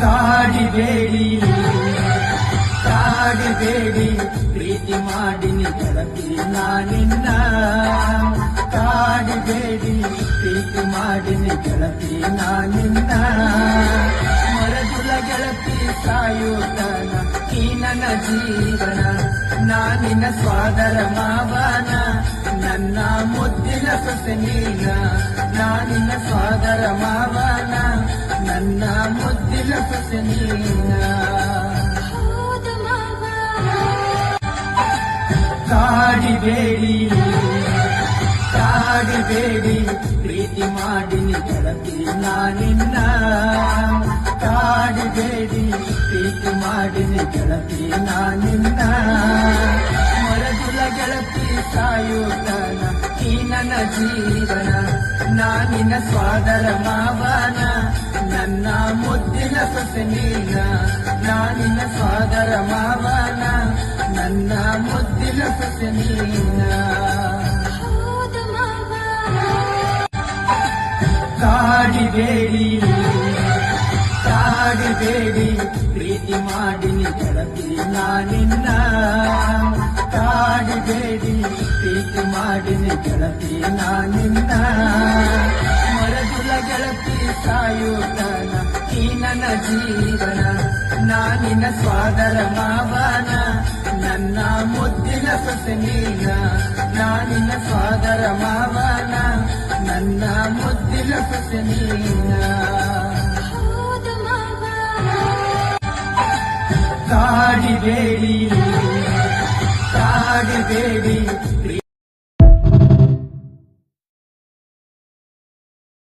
ಕಾಡಿಬೇಡಿ ಕಾಡಿಬೇಡಿ ಪ್ರೀತಿ ಮಾಡಿನಿ ಗೆಳತಿ ನಾನಿನ್ನ ಕಾಡಿಬೇಡಿ ಪ್ರೀತಿ ಮಾಡಿನಿ ಗೆಳತಿ ನಾನಿನ್ನ ಮರದುಲ ಗೆಳತಿ ಸಾಯುತ್ತನ ಈ ನನ್ನ ಜೀವನ ನಾನಿನ ಸ್ವಾದರ ಮಾವನ ನನ್ನ ಮುದ್ದಿನ ಸೊಸೆ ನೀನ ನಾನಿನ ಸ್ವಾದರ ಮಾವನ ನನ್ನ ಮುದ್ದಿನ ಸೊಸೆ ನೀನ ಕಾಡಿಬೇಡಿ ಕಾಡಿಬೇಡಿ ಪ್ರೀತಿ ಮಾಡಿನಿ ಗೆಳತಿ ನಾನಿನ್ನ ಕಾಡಿಬೇಡಿ ಪ್ರೀತಿ ಮಾಡಿನಿ ಗೆಳತಿ ನಾನಿನ್ನ ಮರದುಲ ಗೆಳತಿ ಸಾಯುತ್ತನ ಈ ನನ್ನ ಜೀವನ ನಾನಿನ ಸ್ವಾದರ ಮಾವನ ನನ್ನ ಮುದ್ದಿನ ಸೊಸೆ ನೀನ ನಾನಿನ ಸ್ವಾದರ ಮಾವನ ನನ್ನ ಮುದ್ದಿನ ಸೊಸೆ ನೀನ ಕಾಡಿಬೇಡಿ ಕಾಡಿಬೇಡಿ ಪ್ರೀತಿ ಮಾಡಿನಿ ಗೆಳತಿ ನಾನಿನ್ನ ಕಾಡಿಬೇಡಿ ಪ್ರೀತಿ ಮಾಡಿನಿ ಗೆಳತಿ ನಾನಿನ್ನ ಮರದುಲ ಗೆಳತಿ ಸಾಯುತ್ತನ ಈ ನನ್ನ ಜೀವನ ನಾನಿನ ಸ್ವಾದರ ಮಾವನ ನನ್ನ ಮುದ್ದಿನ ಸೊಸೆ ನೀನ ನಾನಿನ ಸ್ವಾದರ ಮಾವನ ನನ್ನ ಮುದ್ದಿನ ಸೊಸೆ ನೀನ ಕಾಡಿಬೇಡಿ